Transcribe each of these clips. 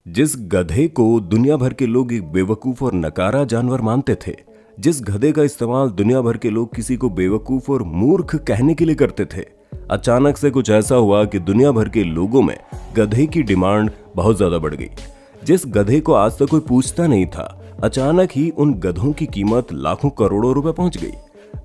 जिस गधे को दुनिया भर के लोग एक बेवकूफ और नकारा जानवर मानते थे, जिस गधे का इस्तेमाल दुनिया भर के लोग किसी को बेवकूफ और मूर्ख कहने के लिए करते थे, अचानक से कुछ ऐसा हुआ कि दुनिया भर के लोगों में गधे की डिमांड बहुत ज्यादा बढ़ गई। जिस गधे को आज तक कोई पूछता नहीं था, अचानक ही उन गधों की कीमत लाखों करोड़ों रुपए पहुंच गई।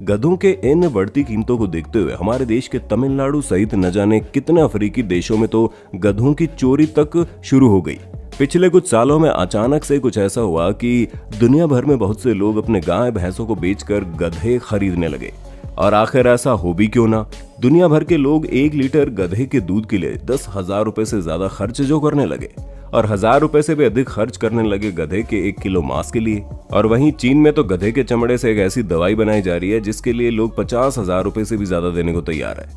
गधों के इन बढ़ती कीमतों को देखते हुए हमारे देश के तमिलनाडु सहित न जाने कितने अफ्रीकी देशों में तो गधों की चोरी तक शुरू हो गई। पिछले कुछ सालों में अचानक से कुछ ऐसा हुआ कि दुनिया भर में बहुत से लोग अपने गाय भैंसों को बेचकर गधे खरीदने लगे। और आखिर ऐसा हो भी क्यों ना, दुनिया भर के लोग 1 लीटर गधे के दूध के लिए 10,000 रुपए से ज्यादा खर्च जो करने लगे और 1,000 रुपए से भी अधिक खर्च करने लगे गधे के 1 किलो मांस के लिए। और वहीं चीन में तो गधे के चमड़े से एक ऐसी दवाई बनाई जा रही है जिसके लिए लोग 50,000 रुपए से भी ज्यादा देने को तैयार है।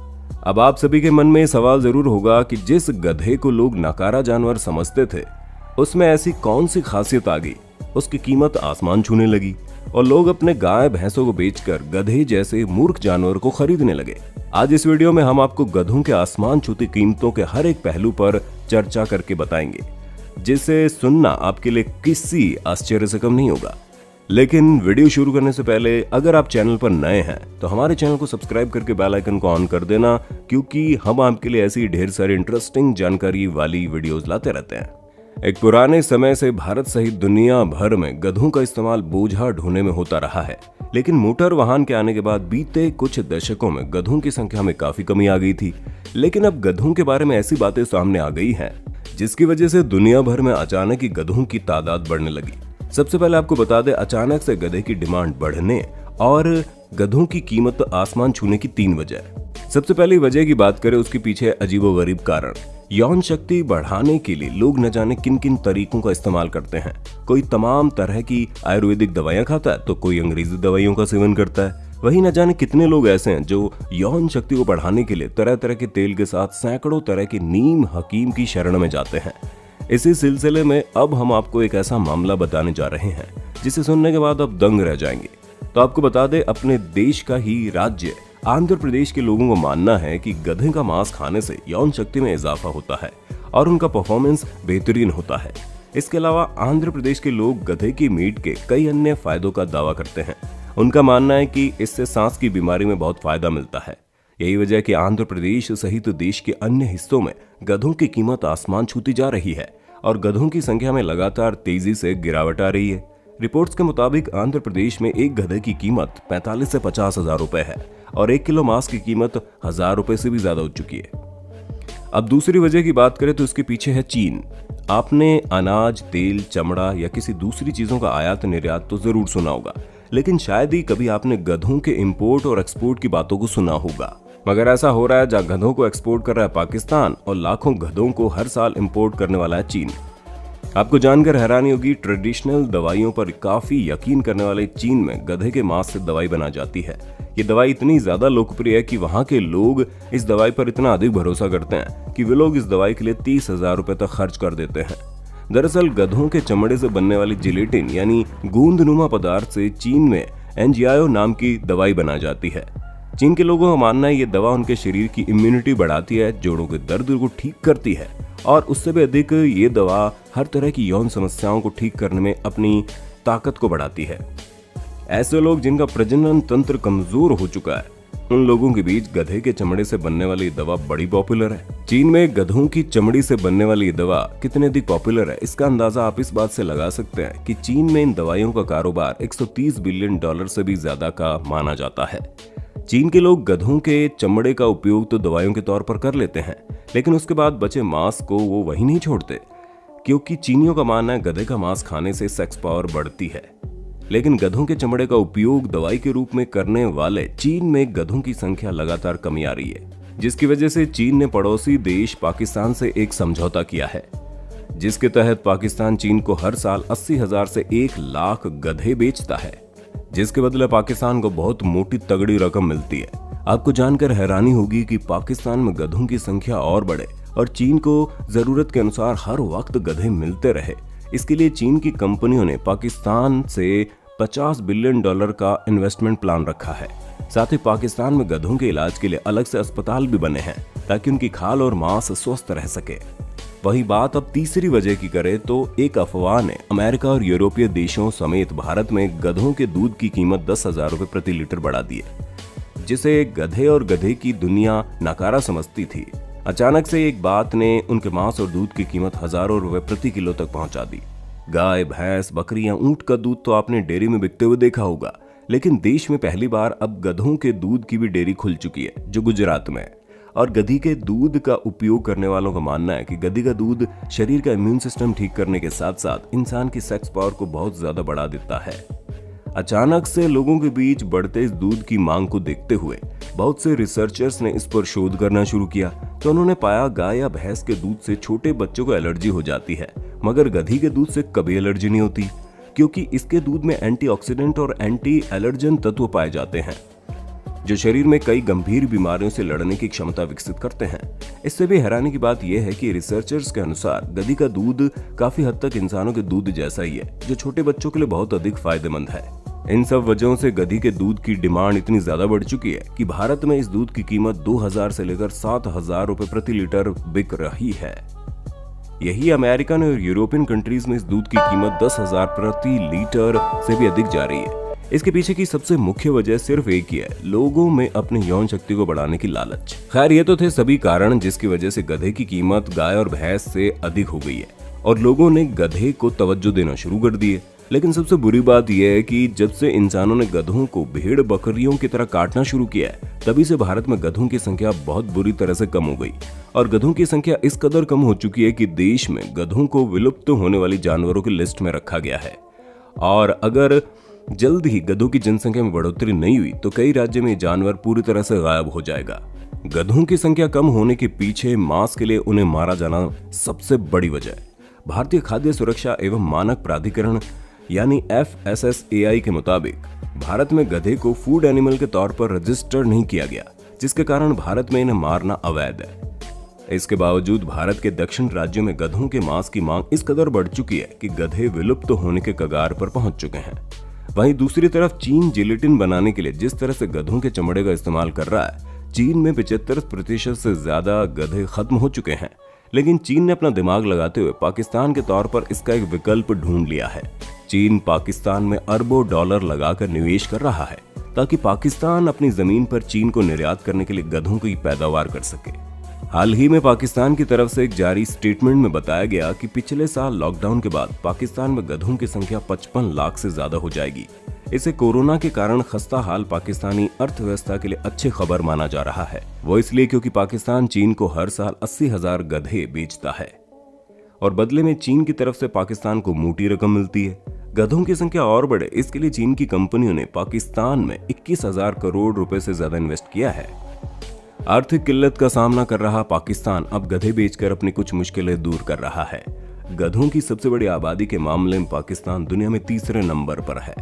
अब आप सभी के मन में सवाल जरूर होगा कि जिस गधे को लोग नकारा जानवर समझते थे, उसमें ऐसी कौन सी खासियत आ गई, उसकी कीमत आसमान छूने लगी और लोग अपने गाय भैंसों को बेचकर गधे जैसे मूर्ख जानवर को खरीदने लगे। आज इस वीडियो में हम आपको गधों के आसमान छूती कीमतों के हर एक पहलू पर चर्चा करके बताएंगे, जिसे सुनना आपके लिए किसी आश्चर्य से कम नहीं होगा। लेकिन वीडियो शुरू करने से पहले अगर आप चैनल पर नए हैं तो हमारे चैनल को सब्सक्राइब करके बेल आइकन को ऑन कर देना, क्योंकि हम आपके लिए ऐसी ढेर सारी इंटरेस्टिंग जानकारी वाली वीडियोस लाते रहते हैं। एक पुराने समय से भारत सहित दुनिया भर में गधों का इस्तेमाल बोझा ढोने में होता रहा है, लेकिन मोटर वाहन के आने के बाद बीते कुछ दशकों में गधों की संख्या में काफी कमी आ गई थी। लेकिन अब गधों के बारे में ऐसी बातें सामने आ गई हैं जिसकी वजह से दुनिया भर में अचानक ही गधों की तादाद बढ़ने लगी। सबसे पहले आपको बता दें, अचानक से गधे की डिमांड बढ़ने और गधों की कीमत आसमान छूने की 3 वजह। सबसे पहली वजह की बात करें, उसके पीछे अजीबोगरीब कारण। यौन शक्ति बढ़ाने के लिए लोग न जाने किन किन तरीकों का इस्तेमाल करते हैं। कोई तमाम तरह की आयुर्वेदिक दवाइयां खाता है तो कोई अंग्रेजी दवाइयों का सेवन करता है। वहीं न जाने कितने लोग ऐसे हैं जो यौन शक्ति को बढ़ाने के लिए तरह तरह के तेल के साथ सैकड़ों तरह के नीम हकीम की शरण में जाते हैं। इसी सिलसिले में अब हम आपको एक ऐसा मामला बताने जा रहे हैं जिसे सुनने के बाद आप दंग रह जाएंगे। तो आपको बता दें, अपने देश का ही राज्य आंध्र प्रदेश के लोगों को मानना है कि गधे का मांस खाने से यौन शक्ति में इजाफा होता है और उनका परफॉर्मेंस बेहतरीन होता है। इसके अलावा आंध्र प्रदेश के लोग गधे की मीट के कई अन्य फायदों का दावा करते हैं। उनका मानना है कि इससे सांस की बीमारी में बहुत फायदा मिलता है। यही वजह है कि आंध्र प्रदेश सहित देश के अन्य हिस्सों में गधों की कीमत आसमान छूती जा रही है और गधों की संख्या में लगातार तेजी से गिरावट आ रही है। रिपोर्ट्स के मुताबिक आंध्र प्रदेश में एक गधे की कीमत 45 से 50,000 रुपए है और 1 किलो मांस की कीमत 1,000 रुपए से भी ज्यादा हो चुकी है। अब दूसरी वजह की बात करें तो इसके पीछे है चीन। आपने अनाज, तेल, चमड़ा या किसी दूसरी चीजों का आयात निर्यात तो जरूर सुना होगा, लेकिन शायद ही कभी आपने गधों के इंपोर्ट और एक्सपोर्ट की बातों को सुना होगा। मगर ऐसा हो रहा है, जहां गधों को एक्सपोर्ट कर रहा है पाकिस्तान और लाखों गधों को हर साल इंपोर्ट करने वाला है चीन। आपको जानकर हैरानी होगी, ट्रेडिशनल दवाइयों पर काफी यकीन करने वाले चीन में गधे के मांस से दवाई बना जाती है। ये दवाई इतनी ज्यादा लोकप्रिय है कि वहां के लोग इस दवाई पर इतना अधिक भरोसा करते हैं कि वे लोग इस दवाई के लिए 30,000 रुपए तक खर्च कर देते हैं। दरअसल गधों के चमड़े से बनने वाली जिलेटिन यानी गूंदनुमा पदार्थ से चीन में एंजियायो नाम की दवाई बनाई जाती है। चीन के लोगों का मानना है ये दवा उनके शरीर की इम्यूनिटी बढ़ाती है, जोड़ों के दर्द को ठीक करती है और उससे भी अधिक ये दवा हर तरह की यौन समस्याओं को ठीक करने में अपनी ताकत को बढ़ाती है। ऐसे लोग जिनका प्रजनन तंत्र कमजोर हो चुका है, उन लोगों के बीच गधे के चमड़े से बनने वाली दवा बड़ी पॉपुलर है। चीन में गधों की चमड़ी से बनने वाली दवा कितने अधिक पॉपुलर है, इसका अंदाजा आप इस बात से लगा सकते हैं कि चीन में इन दवाइयों का कारोबार $130 बिलियन से भी ज्यादा का माना जाता है। चीन के लोग गधों के चमड़े का उपयोग तो दवाइयों के तौर पर कर लेते हैं, लेकिन उसके बाद बचे मांस को वो वहीं नहीं छोड़ते, क्योंकि चीनियों का मानना है गधे का मांस खाने से सेक्स पावर बढ़ती है। लेकिन गधों के चमड़े का उपयोग दवाई के रूप में करने वाले चीन में गधों की संख्या लगातार कमी आ रही है, जिसकी वजह से चीन ने पड़ोसी देश पाकिस्तान से एक समझौता किया है, जिसके तहत पाकिस्तान चीन को हर साल 80,000 से 1 लाख गधे बेचता है, जिसके बदले पाकिस्तान को बहुत मोटी तगड़ी रकम मिलती है। आपको जानकर हैरानी होगी कि पाकिस्तान में गधों की संख्या और बढ़े और चीन को जरूरत के अनुसार हर वक्त गधे मिलते रहे। इसके लिए चीन की कंपनियों ने पाकिस्तान से $50 बिलियन का इन्वेस्टमेंट प्लान रखा है। साथ ही पाकिस्तान में गधों के इलाज के लिए अलग से अस्पताल भी बने हैं ताकि उनकी खाल और मांस स्वस्थ रह सके। वहीं बात अब तीसरी वजह की करें तो एक अफवाह ने अमेरिका और यूरोपीय देशों समेत भारत में गधों के दूध की कीमत 10,000 रुपए प्रति लीटर बढ़ा दी है, जिसे गधे और गधे की दुनिया नकारा समझती थी। अचानक से एक बात ने उनके मांस और दूध की कीमत हजारों रुपए प्रति किलो तक पहुंचा दी। गाय, भैंस, बकरियां, ऊंट का दूध तो आपने डेयरी में बिकते हुए देखा होगा, लेकिन देश में पहली बार अब गधों के दूध की भी डेयरी खुल चुकी है, जो गुजरात में है। और गधी के दूध का उपयोग करने वालों का मानना है कि गधी का दूध शरीर का इम्यून सिस्टम ठीक करने के साथ साथ इंसान की सेक्स पावर को बहुत ज्यादा बढ़ा देता है। अचानक से लोगों के बीच बढ़ते इस दूध की मांग को देखते हुए बहुत से रिसर्चर्स ने इस पर शोध करना शुरू किया, तो उन्होंने पाया गाय या भैंस के दूध से छोटे बच्चों को एलर्जी हो जाती है, मगर गधी के दूध से कभी एलर्जी नहीं होती, क्योंकि इसके दूध में एंटीऑक्सीडेंट और एंटी एलर्जन तत्व पाए जाते हैं, जो शरीर में कई गंभीर बीमारियों से लड़ने की क्षमता विकसित करते हैं। इससे भी हैरानी की बात यह है कि रिसर्चर्स के अनुसार गधी का दूध काफी हद तक इंसानों के दूध जैसा ही है, जो छोटे बच्चों के लिए बहुत अधिक फायदेमंद है। इन सब वजहों से गधी के दूध की डिमांड इतनी ज्यादा बढ़ चुकी है कि भारत में इस दूध की कीमत 2,000 से लेकर 7,000 रुपए प्रति लीटर बिक रही है। यही अमेरिकन और यूरोपियन कंट्रीज में इस दूध की कीमत 10,000 प्रति लीटर से भी अधिक जा रही है। इसके पीछे की सबसे मुख्य वजह सिर्फ एक ही है, लोगों में अपनी यौन शक्ति को बढ़ाने की लालच। खैर, ये तो थे सभी कारण जिसकी वजह से गधे की कीमत गाय और भैंस से अधिक हो गई है और लोगों ने गधे को तवज्जो देना शुरू कर दी है। लेकिन सबसे बुरी बात यह है कि जब से इंसानों ने गधों को भेड़ बकरियों की तरह काटना शुरू किया है, तभी से भारत में गधों की संख्या बहुत बुरी तरह से कम हो गई। और गधों की संख्या इस कदर कम हो चुकी है कि देश में गधों को विलुप्त होने वाली जानवरों की लिस्ट में रखा गया है। और अगर जल्द ही गधों की जनसंख्या में बढ़ोतरी नहीं हुई तो कई राज्य में जानवर पूरी तरह से गायब हो जाएगा। गधों की संख्या कम होने के पीछे मांस के लिए उन्हें मारा जाना सबसे बड़ी वजह है। भारतीय खाद्य सुरक्षा एवं मानक प्राधिकरण यानी FSSAI के मुताबिक भारत में गधे को फूड एनिमल के तौर पर रजिस्टर नहीं किया गया, जिसके कारण भारत में इन्हें मारना अवैध है। इसके बावजूद भारत के दक्षिण राज्यों में गधों के मांस की मांग इस कदर बढ़ चुकी है कि गधे विलुप्त होने के कगार पर पहुंच चुके हैं। वहीं दूसरी तरफ चीन जिलेटिन बनाने के लिए जिस तरह से गधों के चमड़े का इस्तेमाल कर रहा है, चीन में 75% से ज्यादा गधे खत्म हो चुके हैं। लेकिन चीन ने अपना दिमाग लगाते हुए पाकिस्तान के तौर पर इसका एक विकल्प ढूंढ लिया है। चीन पाकिस्तान में अरबों डॉलर लगाकर निवेश कर रहा है ताकि पाकिस्तान अपनी जमीन पर चीन को निर्यात करने के लिए गधों की पैदावार कर सके। हाल ही में पाकिस्तान की तरफ से एक जारी स्टेटमेंट में बताया गया कि पिछले साल लॉकडाउन के बाद पाकिस्तान में गधों की संख्या 55 लाख से ज्यादा हो जाएगी। इसे कोरोना के कारण खस्ता हाल पाकिस्तानी अर्थव्यवस्था के लिए अच्छी खबर माना जा रहा है। वो इसलिए क्योंकि पाकिस्तान चीन को हर साल 80,000 गधे बेचता है और बदले में चीन की तरफ से पाकिस्तान को मोटी रकम मिलती है। गधों की संख्या और बढ़े, इसके लिए चीन की कंपनियों ने पाकिस्तान में 21,000 करोड़ रुपए से ज्यादा इन्वेस्ट किया है। आर्थिक किल्लत का सामना कर रहा पाकिस्तान अब गधे बेचकर अपनी कुछ मुश्किलें दूर कर रहा है। गधों की सबसे बड़ी आबादी के मामले में पाकिस्तान दुनिया में तीसरे नंबर पर है।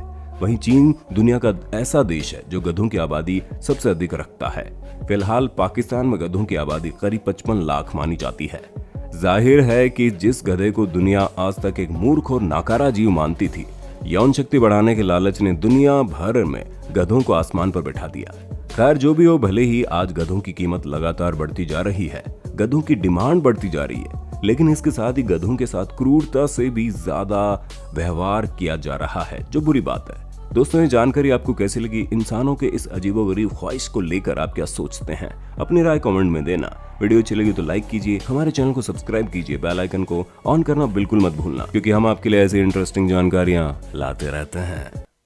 वहीं चीन दुनिया का ऐसा देश है जो गधों की आबादी सबसे अधिक रखता है। फिलहाल पाकिस्तान में गधों की आबादी करीब 55 लाख मानी जाती है। जाहिर है कि जिस गधे को दुनिया आज तक एक मूर्ख और नाकारा जीव मानती थी, यौन शक्ति बढ़ाने के लालच ने दुनिया भर में गधों को आसमान पर बैठा दिया। खैर, जो भी हो, भले ही आज गधों की कीमत लगातार बढ़ती जा रही है, गधों की डिमांड बढ़ती जा रही है, लेकिन इसके साथ ही गधों के साथ क्रूरता से भी ज्यादा व्यवहार किया जा रहा है, जो बुरी बात है। दोस्तों, ये जानकारी आपको कैसी लगी? इंसानों के इस अजीबोगरीब ख्वाहिश को लेकर आप क्या सोचते हैं? अपनी राय कमेंट में देना। वीडियो अच्छी लगी तो लाइक कीजिए, हमारे चैनल को सब्सक्राइब कीजिए, बेल आइकन को ऑन करना बिल्कुल मत भूलना, क्योंकि हम आपके लिए ऐसी इंटरेस्टिंग जानकारियां लाते रहते हैं।